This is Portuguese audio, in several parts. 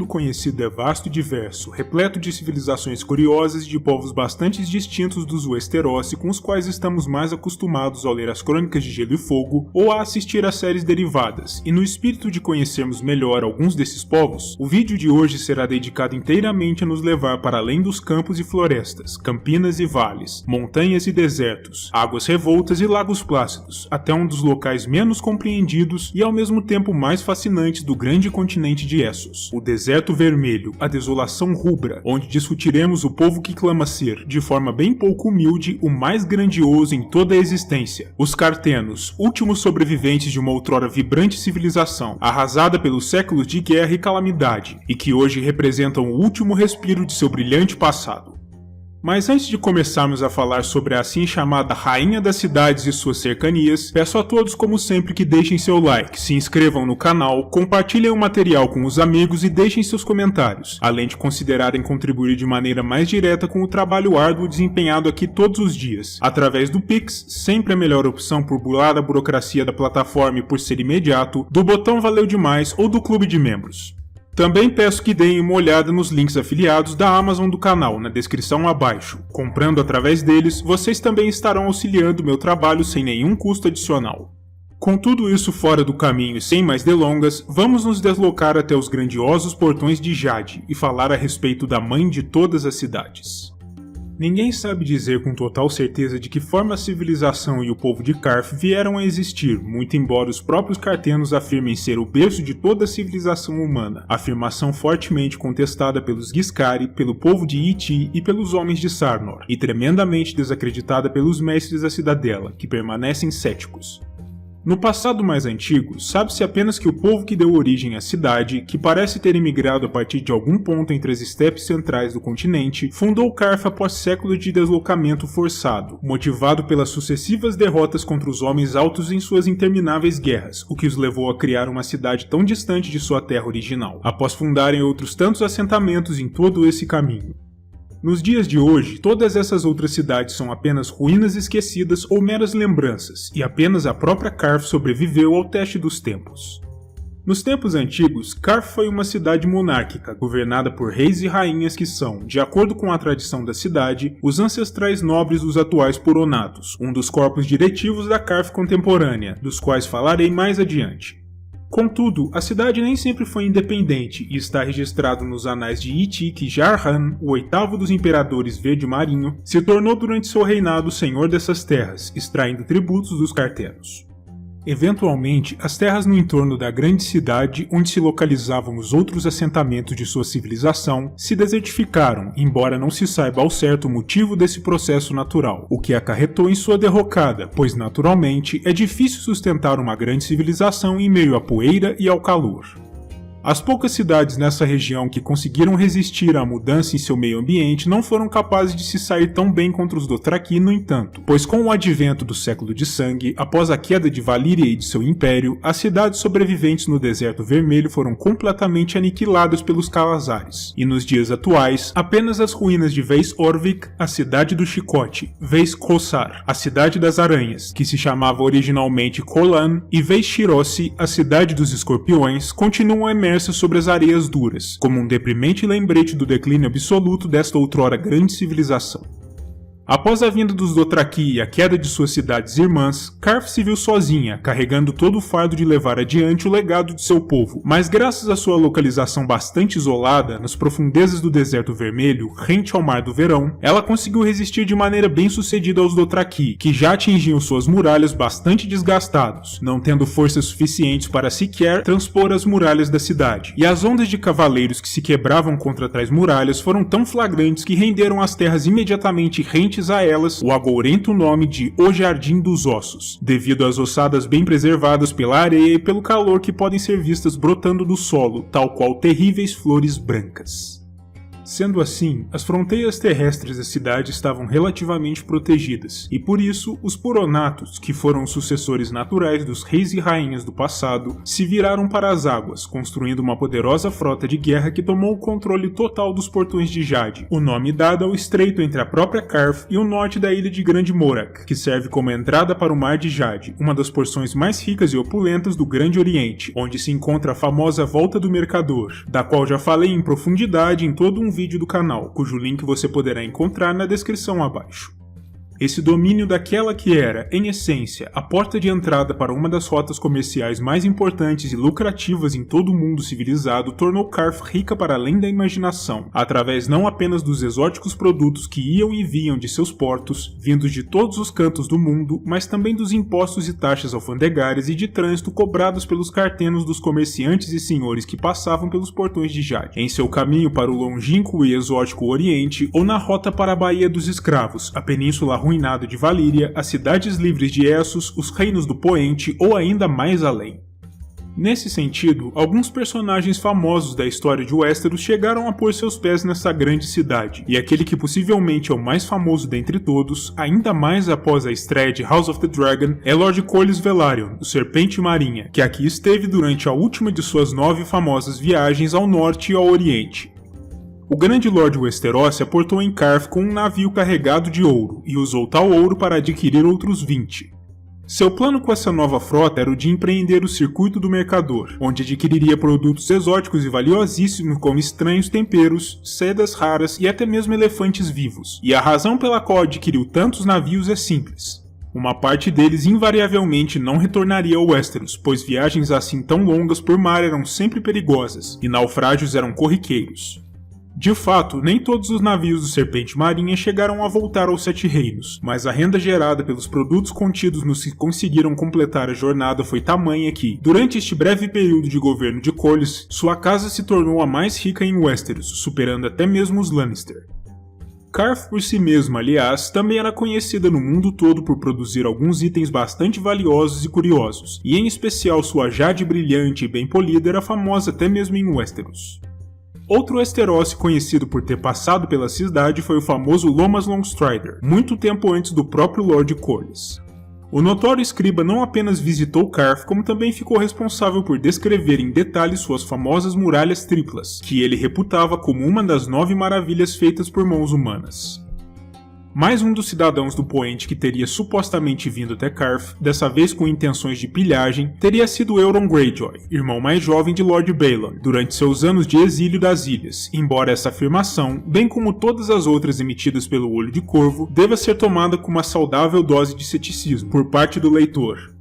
mundo conhecido é vasto e diverso, repleto de civilizações curiosas e de povos bastante distintos dos Westerosi com os quais estamos mais acostumados ao ler as Crônicas de Gelo e Fogo ou a assistir a séries derivadas, e no espírito de conhecermos melhor alguns desses povos, o vídeo de hoje será dedicado inteiramente a nos levar para além dos campos e florestas, campinas e vales, montanhas e desertos, águas revoltas e lagos plácidos, até um dos locais menos compreendidos e ao mesmo tempo mais fascinantes do grande continente de Essos, o Deserto Vermelho, a Desolação Rubra, onde discutiremos o povo que clama ser, de forma bem pouco humilde, o mais grandioso em toda a existência, os Cartenos, últimos sobreviventes de uma outrora vibrante civilização, arrasada pelos séculos de guerra e calamidade, e que hoje representam o último respiro de seu brilhante passado. Mas antes de começarmos a falar sobre a assim chamada Rainha das Cidades e suas cercanias, peço a todos como sempre que deixem seu like, se inscrevam no canal, compartilhem o material com os amigos e deixem seus comentários, além de considerarem contribuir de maneira mais direta com o trabalho árduo desempenhado aqui todos os dias, através do Pix, sempre a melhor opção por burlar a burocracia da plataforma e por ser imediato, do botão valeu demais ou do clube de membros. Também peço que deem uma olhada nos links afiliados da Amazon do canal na descrição abaixo. Comprando através deles, vocês também estarão auxiliando meu trabalho sem nenhum custo adicional. Com tudo isso fora do caminho e sem mais delongas, vamos nos deslocar até os grandiosos portões de Jade e falar a respeito da mãe de todas as cidades. Ninguém sabe dizer com total certeza de que forma a civilização e o povo de Qarth vieram a existir, muito embora os próprios Cartenos afirmem ser o berço de toda a civilização humana, afirmação fortemente contestada pelos Giscari, pelo povo de Iti e pelos homens de Sarnor, e tremendamente desacreditada pelos mestres da cidadela, que permanecem céticos. No passado mais antigo, sabe-se apenas que o povo que deu origem à cidade, que parece ter emigrado a partir de algum ponto entre as estepes centrais do continente, fundou Qarth após séculos de deslocamento forçado, motivado pelas sucessivas derrotas contra os homens altos em suas intermináveis guerras, o que os levou a criar uma cidade tão distante de sua terra original, após fundarem outros tantos assentamentos em todo esse caminho. Nos dias de hoje, todas essas outras cidades são apenas ruínas esquecidas ou meras lembranças, e apenas a própria Qarth sobreviveu ao teste dos tempos. Nos tempos antigos, Qarth foi uma cidade monárquica, governada por reis e rainhas que são, de acordo com a tradição da cidade, os ancestrais nobres dos atuais Poronatos, um dos corpos diretivos da Qarth contemporânea, dos quais falarei mais adiante. Contudo, a cidade nem sempre foi independente e está registrado nos anais de Iti que Jarhan, o oitavo dos imperadores verde-marinho, se tornou durante seu reinado senhor dessas terras, extraindo tributos dos Cartenos. Eventualmente, as terras no entorno da grande cidade, onde se localizavam os outros assentamentos de sua civilização, se desertificaram, embora não se saiba ao certo o motivo desse processo natural, o que acarretou em sua derrocada, pois naturalmente é difícil sustentar uma grande civilização em meio à poeira e ao calor. As poucas cidades nessa região que conseguiram resistir à mudança em seu meio ambiente não foram capazes de se sair tão bem contra os Dothraki, no entanto, pois com o advento do Século de Sangue, após a queda de Valyria e de seu império, as cidades sobreviventes no Deserto Vermelho foram completamente aniquiladas pelos Khalazares, e nos dias atuais, apenas as ruínas de Veis Orvik, a cidade do Chicote, Veis Qossar, a cidade das Aranhas, que se chamava originalmente Kholan, e Veis Shirosi, a cidade dos Escorpiões, continuam emergendo sobre as areias duras, como um deprimente lembrete do declínio absoluto desta outrora grande civilização. Após a vinda dos Dothraki e a queda de suas cidades irmãs, Qarth se viu sozinha, carregando todo o fardo de levar adiante o legado de seu povo, mas graças à sua localização bastante isolada, nas profundezas do Deserto Vermelho, rente ao Mar do Verão, ela conseguiu resistir de maneira bem sucedida aos Dothraki, que já atingiam suas muralhas bastante desgastados, não tendo forças suficientes para sequer transpor as muralhas da cidade, e as ondas de cavaleiros que se quebravam contra tais muralhas foram tão flagrantes que renderam as terras imediatamente rentes a elas o agourento nome de O Jardim dos Ossos, devido às ossadas bem preservadas pela areia e pelo calor que podem ser vistas brotando do solo, tal qual terríveis flores brancas. Sendo assim, as fronteiras terrestres da cidade estavam relativamente protegidas, e por isso, os Puronatos, que foram os sucessores naturais dos reis e rainhas do passado, se viraram para as águas, construindo uma poderosa frota de guerra que tomou o controle total dos Portões de Jade, o nome dado ao estreito entre a própria Carth e o norte da ilha de Grande Morak, que serve como entrada para o Mar de Jade, uma das porções mais ricas e opulentas do Grande Oriente, onde se encontra a famosa Volta do Mercador, da qual já falei em profundidade em todo um vídeo do canal, cujo link você poderá encontrar na descrição abaixo. Esse domínio daquela que era, em essência, a porta de entrada para uma das rotas comerciais mais importantes e lucrativas em todo o mundo civilizado tornou Carth rica para além da imaginação, através não apenas dos exóticos produtos que iam e vinham de seus portos, vindos de todos os cantos do mundo, mas também dos impostos e taxas alfandegárias e de trânsito cobrados pelos cartenos dos comerciantes e senhores que passavam pelos Portões de Jade, em seu caminho para o longínquo e exótico Oriente ou na rota para a Baía dos Escravos, a península arruinado de Valíria, as cidades livres de Essos, os reinos do Poente ou ainda mais além. Nesse sentido, alguns personagens famosos da história de Westeros chegaram a pôr seus pés nessa grande cidade, e aquele que possivelmente é o mais famoso dentre todos, ainda mais após a estreia de House of the Dragon, é Lord Corlys Velaryon, o Serpente Marinha, que aqui esteve durante a última de suas 9 famosas viagens ao norte e ao oriente. O grande Lord Westerosi aportou em Carth com um navio carregado de ouro, e usou tal ouro para adquirir outros 20. Seu plano com essa nova frota era o de empreender o Circuito do Mercador, onde adquiriria produtos exóticos e valiosíssimos como estranhos temperos, sedas raras e até mesmo elefantes vivos. E a razão pela qual adquiriu tantos navios é simples. Uma parte deles invariavelmente não retornaria ao Westeros, pois viagens assim tão longas por mar eram sempre perigosas, e naufrágios eram corriqueiros. De fato, nem todos os navios do Serpente Marinha chegaram a voltar aos Sete Reinos, mas a renda gerada pelos produtos contidos nos que conseguiram completar a jornada foi tamanha que, durante este breve período de governo de Corlys, sua casa se tornou a mais rica em Westeros, superando até mesmo os Lannister. Carth por si mesma, aliás, também era conhecida no mundo todo por produzir alguns itens bastante valiosos e curiosos, e em especial sua jade brilhante e bem polida era famosa até mesmo em Westeros. Outro Westerosi conhecido por ter passado pela cidade foi o famoso Lomas Longstrider, muito tempo antes do próprio Lord Corlys. O notório escriba não apenas visitou Carth, como também ficou responsável por descrever em detalhes suas famosas muralhas triplas, que ele reputava como uma das 9 maravilhas feitas por mãos humanas. Mais um dos cidadãos do Poente que teria supostamente vindo até Carth, dessa vez com intenções de pilhagem, teria sido Euron Greyjoy, irmão mais jovem de Lord Baelon, durante seus anos de exílio das ilhas, embora essa afirmação, bem como todas as outras emitidas pelo Olho de Corvo, deva ser tomada com uma saudável dose de ceticismo por parte do leitor.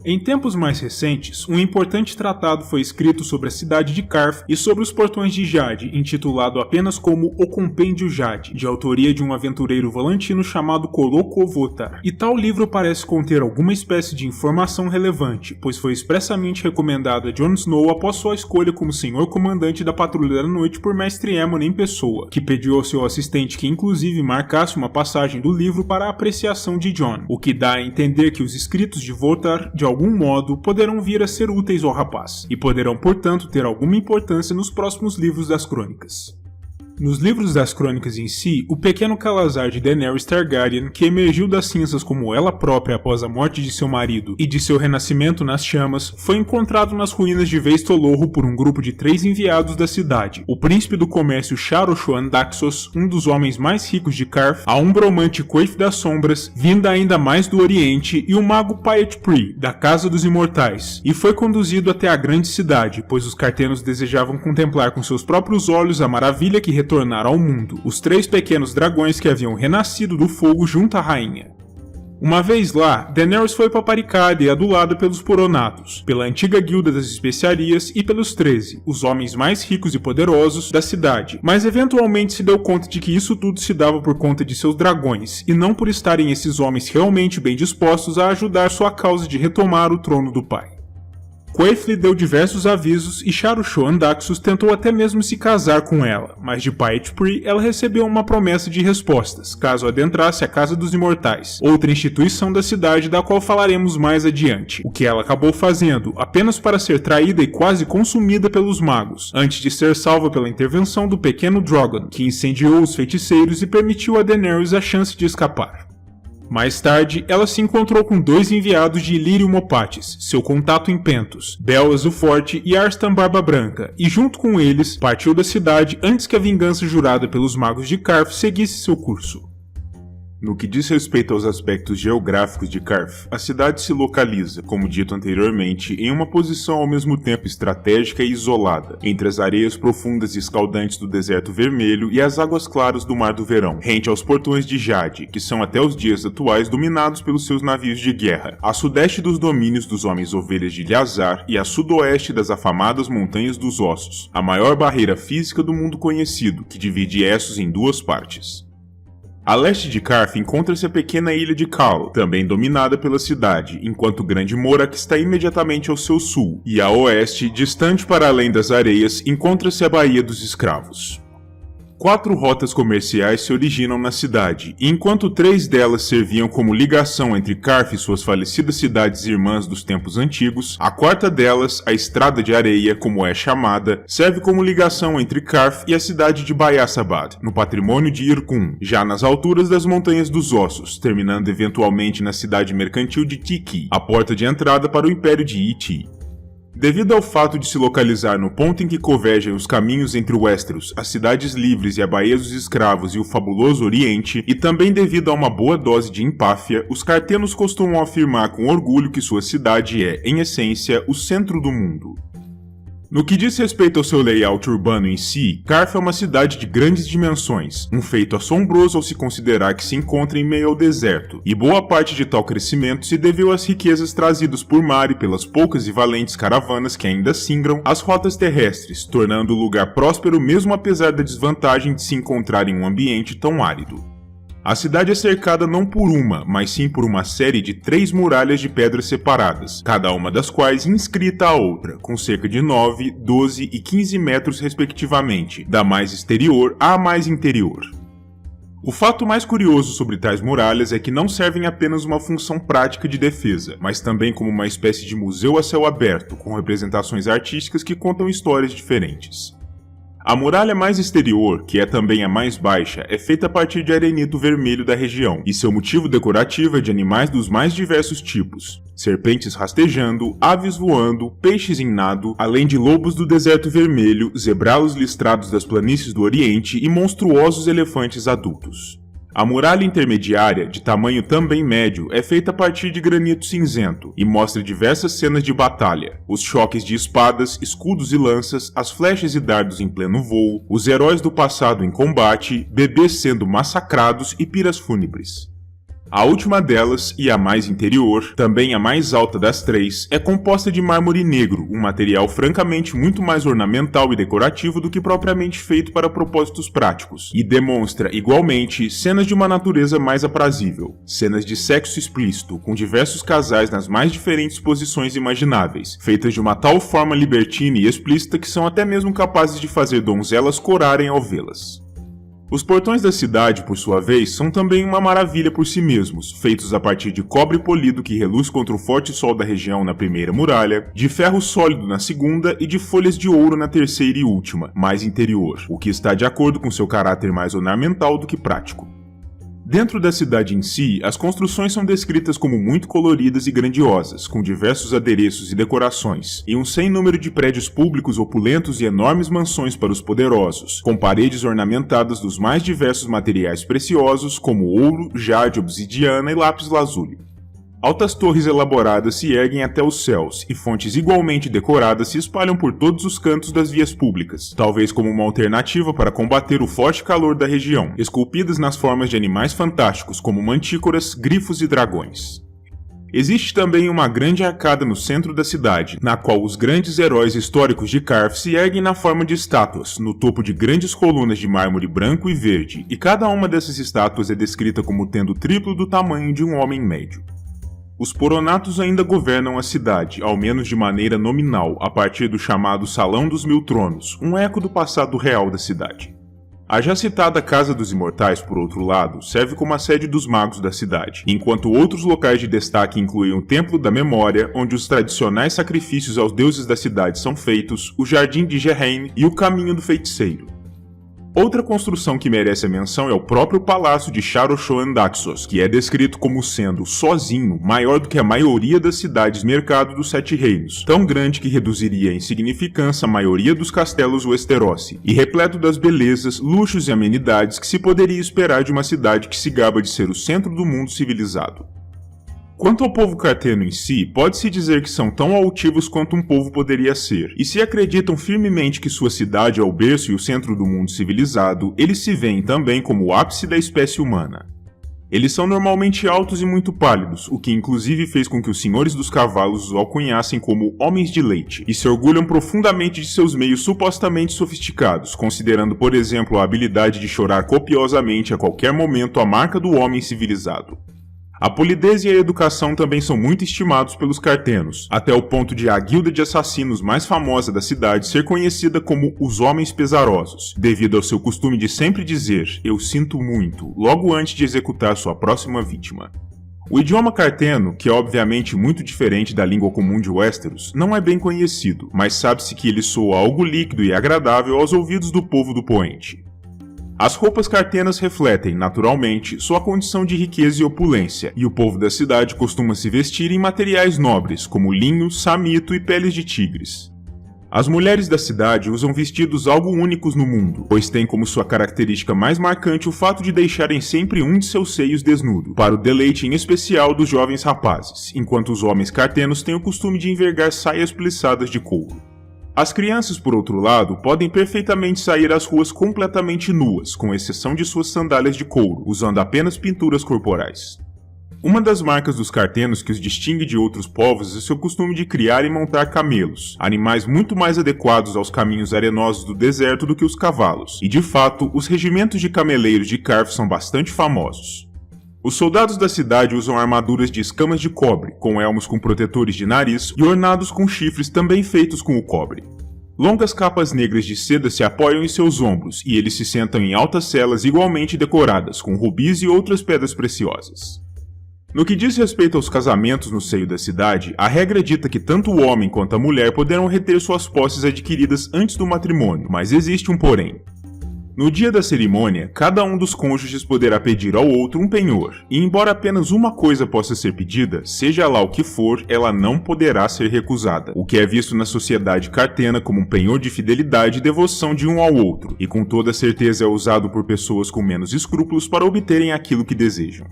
Em tempos mais recentes, um importante tratado foi escrito sobre a cidade de Carth e sobre os Portões de Jade, intitulado apenas como O Compêndio Jade, de autoria de um aventureiro volantino chamado Coloco Votar. E tal livro parece conter alguma espécie de informação relevante, pois foi expressamente recomendado a Jon Snow após sua escolha como senhor comandante da Patrulha da Noite por Mestre Aemon em pessoa, que pediu ao seu assistente que inclusive marcasse uma passagem do livro para a apreciação de Jon, o que dá a entender que os escritos de Votar, de algum modo, poderão vir a ser úteis ao rapaz, e poderão, portanto, ter alguma importância nos próximos livros das crônicas. Nos livros das crônicas em si, o pequeno Calazar de Daenerys Targaryen, que emergiu das cinzas como ela própria após a morte de seu marido e de seu renascimento nas chamas, foi encontrado nas ruínas de Veistolorro por um grupo de 3 enviados da cidade, o príncipe do comércio Xaroshoan Daxos, um dos homens mais ricos de Carth, a umbromante Coif das Sombras, vinda ainda mais do Oriente, e o mago Pyat Pree, da Casa dos Imortais, e foi conduzido até a grande cidade, pois os cartenos desejavam contemplar com seus próprios olhos a maravilha que retornar ao mundo, os 3 pequenos dragões que haviam renascido do fogo junto à rainha. Uma vez lá, Daenerys foi paparicada e adulada pelos Puronatos, pela antiga guilda das especiarias e pelos 13, os homens mais ricos e poderosos da cidade, mas eventualmente se deu conta de que isso tudo se dava por conta de seus dragões, e não por estarem esses homens realmente bem dispostos a ajudar sua causa de retomar o trono do pai. Quaithe lhe deu diversos avisos e Sharu Andaxus tentou até mesmo se casar com ela, mas de Pythpri ela recebeu uma promessa de respostas, caso adentrasse a Casa dos Imortais, outra instituição da cidade da qual falaremos mais adiante, o que ela acabou fazendo apenas para ser traída e quase consumida pelos magos, antes de ser salva pela intervenção do pequeno Drogon, que incendiou os feiticeiros e permitiu a Daenerys a chance de escapar. Mais tarde, ela se encontrou com 2 enviados de Illyrio Mopatis, seu contato em Pentos, Bellas o Forte e Arstan Barba Branca, e junto com eles, partiu da cidade antes que a vingança jurada pelos magos de Qarth seguisse seu curso. No que diz respeito aos aspectos geográficos de Qarth, a cidade se localiza, como dito anteriormente, em uma posição ao mesmo tempo estratégica e isolada, entre as areias profundas e escaldantes do Deserto Vermelho e as águas claras do Mar do Verão, rente aos portões de Jade, que são até os dias atuais dominados pelos seus navios de guerra, a sudeste dos domínios dos Homens-Ovelhas de Lhazar e a sudoeste das afamadas Montanhas dos Ossos, a maior barreira física do mundo conhecido, que divide Essos em 2 partes. A leste de Qarth encontra-se a pequena ilha de Khal, também dominada pela cidade, enquanto o Grande Morak está imediatamente ao seu sul, e a oeste, distante para além das areias, encontra-se a Baía dos Escravos. 4 rotas comerciais se originam na cidade, e enquanto 3 delas serviam como ligação entre Qarth e suas falecidas cidades irmãs dos tempos antigos, a 4ª delas, a Estrada de Areia, como é chamada, serve como ligação entre Qarth e a cidade de Bayasabad, no patrimônio de Irkun, já nas alturas das Montanhas dos Ossos, terminando eventualmente na cidade mercantil de Tiki, a porta de entrada para o Império de Iti. Devido ao fato de se localizar no ponto em que convergem os caminhos entre Westeros, as Cidades Livres e a Baía dos Escravos e o fabuloso Oriente, e também devido a uma boa dose de empáfia, os cartenos costumam afirmar com orgulho que sua cidade é, em essência, o centro do mundo. No que diz respeito ao seu layout urbano em si, Qarth é uma cidade de grandes dimensões, um feito assombroso ao se considerar que se encontra em meio ao deserto, e boa parte de tal crescimento se deveu às riquezas trazidas por mar e pelas poucas e valentes caravanas que ainda singram as rotas terrestres, tornando o lugar próspero mesmo apesar da desvantagem de se encontrar em um ambiente tão árido. A cidade é cercada não por uma, mas sim por uma série de 3 muralhas de pedras separadas, cada uma das quais inscrita à outra, com cerca de 9, 12 e 15 metros respectivamente, da mais exterior à mais interior. O fato mais curioso sobre tais muralhas é que não servem apenas uma função prática de defesa, mas também como uma espécie de museu a céu aberto, com representações artísticas que contam histórias diferentes. A muralha mais exterior, que é também a mais baixa, é feita a partir de arenito vermelho da região, e seu motivo decorativo é de animais dos mais diversos tipos. Serpentes rastejando, aves voando, peixes em nado, além de lobos do deserto vermelho, zebralos listrados das planícies do Oriente e monstruosos elefantes adultos. A muralha intermediária, de tamanho também médio, é feita a partir de granito cinzento e mostra diversas cenas de batalha, os choques de espadas, escudos e lanças, as flechas e dardos em pleno voo, os heróis do passado em combate, bebês sendo massacrados e piras fúnebres. A última delas, e a mais interior, também a mais alta das 3, é composta de mármore negro, um material francamente muito mais ornamental e decorativo do que propriamente feito para propósitos práticos, e demonstra, igualmente, cenas de uma natureza mais aprazível, cenas de sexo explícito, com diversos casais nas mais diferentes posições imagináveis, feitas de uma tal forma libertina e explícita que são até mesmo capazes de fazer donzelas corarem ao vê-las. Os portões da cidade, por sua vez, são também uma maravilha por si mesmos, feitos a partir de cobre polido que reluz contra o forte sol da região na primeira muralha, de ferro sólido na segunda e de folhas de ouro na terceira e última, mais interior, o que está de acordo com seu caráter mais ornamental do que prático. Dentro da cidade em si, as construções são descritas como muito coloridas e grandiosas, com diversos adereços e decorações, e um sem número de prédios públicos opulentos e enormes mansões para os poderosos, com paredes ornamentadas dos mais diversos materiais preciosos, como ouro, jade, obsidiana e lápis-lazuli. Altas torres elaboradas se erguem até os céus, e fontes igualmente decoradas se espalham por todos os cantos das vias públicas, talvez como uma alternativa para combater o forte calor da região, esculpidas nas formas de animais fantásticos como mantícoras, grifos e dragões. Existe também uma grande arcada no centro da cidade, na qual os grandes heróis históricos de Qarth se erguem na forma de estátuas, no topo de grandes colunas de mármore branco e verde, e cada uma dessas estátuas é descrita como tendo o triplo do tamanho de um homem médio. Os Poronatos ainda governam a cidade, ao menos de maneira nominal, a partir do chamado Salão dos Mil Tronos, um eco do passado real da cidade. A já citada Casa dos Imortais, por outro lado, serve como a sede dos magos da cidade, enquanto outros locais de destaque incluem o Templo da Memória, onde os tradicionais sacrifícios aos deuses da cidade são feitos, o Jardim de Gehenne e o Caminho do Feiticeiro. Outra construção que merece a menção é o próprio Palácio de Sharo-Shoan-Daxos, que é descrito como sendo, sozinho, maior do que a maioria das cidades-mercado dos Sete Reinos, tão grande que reduziria em insignificância a maioria dos castelos Westerosi, e repleto das belezas, luxos e amenidades que se poderia esperar de uma cidade que se gaba de ser o centro do mundo civilizado. Quanto ao povo carteno em si, pode-se dizer que são tão altivos quanto um povo poderia ser, e se acreditam firmemente que sua cidade é o berço e o centro do mundo civilizado, eles se veem também como o ápice da espécie humana. Eles são normalmente altos e muito pálidos, o que inclusive fez com que os senhores dos cavalos os alcunhassem como homens de leite, e se orgulham profundamente de seus meios supostamente sofisticados, considerando, por exemplo, a habilidade de chorar copiosamente a qualquer momento a marca do homem civilizado. A polidez e a educação também são muito estimados pelos cartenos, até o ponto de a guilda de assassinos mais famosa da cidade ser conhecida como os Homens Pesarosos, devido ao seu costume de sempre dizer "eu sinto muito" logo antes de executar sua próxima vítima. O idioma carteno, que é obviamente muito diferente da língua comum de Westeros, não é bem conhecido, mas sabe-se que ele soa algo líquido e agradável aos ouvidos do povo do poente. As roupas cartenas refletem, naturalmente, sua condição de riqueza e opulência, e o povo da cidade costuma se vestir em materiais nobres, como linho, samito e peles de tigres. As mulheres da cidade usam vestidos algo únicos no mundo, pois têm como sua característica mais marcante o fato de deixarem sempre um de seus seios desnudo, para o deleite em especial dos jovens rapazes, enquanto os homens cartenos têm o costume de envergar saias plissadas de couro. As crianças, por outro lado, podem perfeitamente sair às ruas completamente nuas, com exceção de suas sandálias de couro, usando apenas pinturas corporais. Uma das marcas dos cartenos que os distingue de outros povos é seu costume de criar e montar camelos, animais muito mais adequados aos caminhos arenosos do deserto do que os cavalos, e de fato, os regimentos de cameleiros de Qarth são bastante famosos. Os soldados da cidade usam armaduras de escamas de cobre, com elmos com protetores de nariz e ornados com chifres também feitos com o cobre. Longas capas negras de seda se apoiam em seus ombros e eles se sentam em altas celas igualmente decoradas, com rubis e outras pedras preciosas. No que diz respeito aos casamentos no seio da cidade, a regra dita que tanto o homem quanto a mulher poderão reter suas posses adquiridas antes do matrimônio, mas existe um porém. No dia da cerimônia, cada um dos cônjuges poderá pedir ao outro um penhor, e embora apenas uma coisa possa ser pedida, seja lá o que for, ela não poderá ser recusada, o que é visto na sociedade cartena como um penhor de fidelidade e devoção de um ao outro, e com toda certeza é usado por pessoas com menos escrúpulos para obterem aquilo que desejam.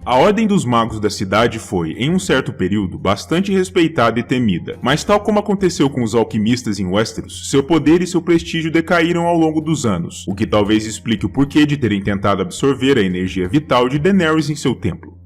A Ordem dos Magos da cidade foi, em um certo período, bastante respeitada e temida, mas tal como aconteceu com os alquimistas em Westeros, seu poder e seu prestígio decaíram ao longo dos anos, o que talvez explique o porquê de terem tentado absorver a energia vital de Daenerys em seu templo.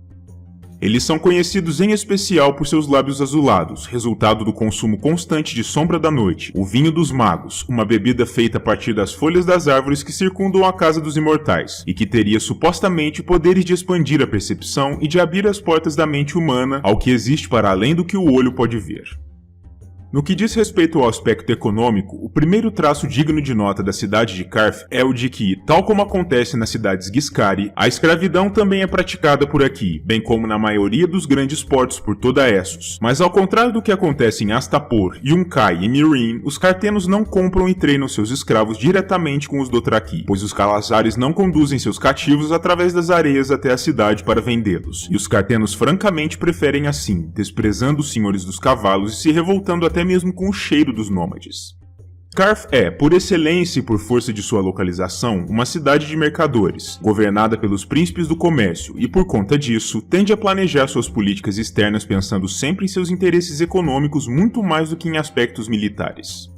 Eles são conhecidos em especial por seus lábios azulados, resultado do consumo constante de Sombra da Noite, o vinho dos magos, uma bebida feita a partir das folhas das árvores que circundam a Casa dos Imortais, e que teria supostamente poderes de expandir a percepção e de abrir as portas da mente humana ao que existe para além do que o olho pode ver. No que diz respeito ao aspecto econômico, o primeiro traço digno de nota da cidade de Qarth é o de que, tal como acontece nas cidades Giscari, a escravidão também é praticada por aqui, bem como na maioria dos grandes portos por toda Essos. Mas ao contrário do que acontece em Astapor, Yunkai e Meereen, os cartenos não compram e treinam seus escravos diretamente com os Dothraki, pois os Calazares não conduzem seus cativos através das areias até a cidade para vendê-los, e os cartenos francamente preferem assim, desprezando os senhores dos cavalos e se revoltando até mesmo com o cheiro dos nômades. Qarth é, por excelência e por força de sua localização, uma cidade de mercadores, governada pelos príncipes do comércio e, por conta disso, tende a planejar suas políticas externas pensando sempre em seus interesses econômicos muito mais do que em aspectos militares.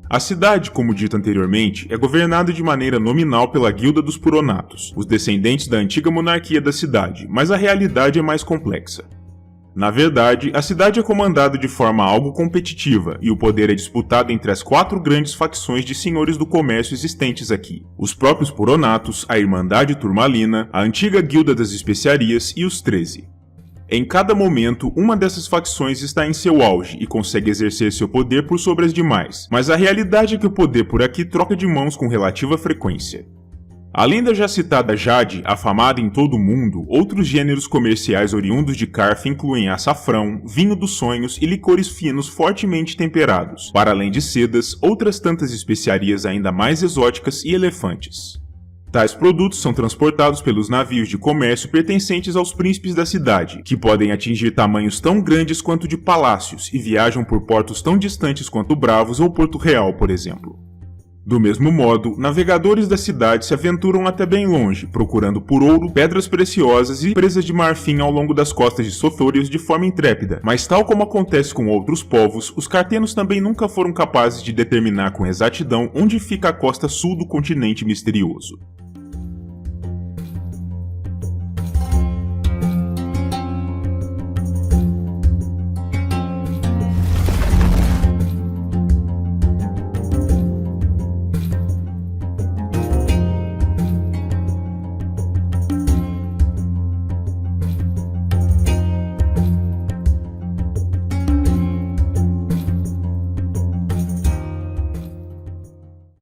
A cidade, como dito anteriormente, é governada de maneira nominal pela Guilda dos Poronatos, os descendentes da antiga monarquia da cidade, mas a realidade é mais complexa. Na verdade, a cidade é comandada de forma algo competitiva e o poder é disputado entre as 4 grandes facções de senhores do comércio existentes aqui: os próprios Poronatos, a Irmandade Turmalina, a antiga Guilda das Especiarias e os 13. Em cada momento, uma dessas facções está em seu auge e consegue exercer seu poder por sobre as demais, mas a realidade é que o poder por aqui troca de mãos com relativa frequência. Além da já citada Jade, afamada em todo o mundo, outros gêneros comerciais oriundos de Carth incluem açafrão, vinho dos sonhos e licores finos fortemente temperados, para além de sedas, outras tantas especiarias ainda mais exóticas e elefantes. Tais produtos são transportados pelos navios de comércio pertencentes aos príncipes da cidade, que podem atingir tamanhos tão grandes quanto de palácios e viajam por portos tão distantes quanto Bravos ou Porto Real, por exemplo. Do mesmo modo, navegadores da cidade se aventuram até bem longe, procurando por ouro, pedras preciosas e presas de marfim ao longo das costas de Sothorius de forma intrépida, mas tal como acontece com outros povos, os cartenos também nunca foram capazes de determinar com exatidão onde fica a costa sul do continente misterioso.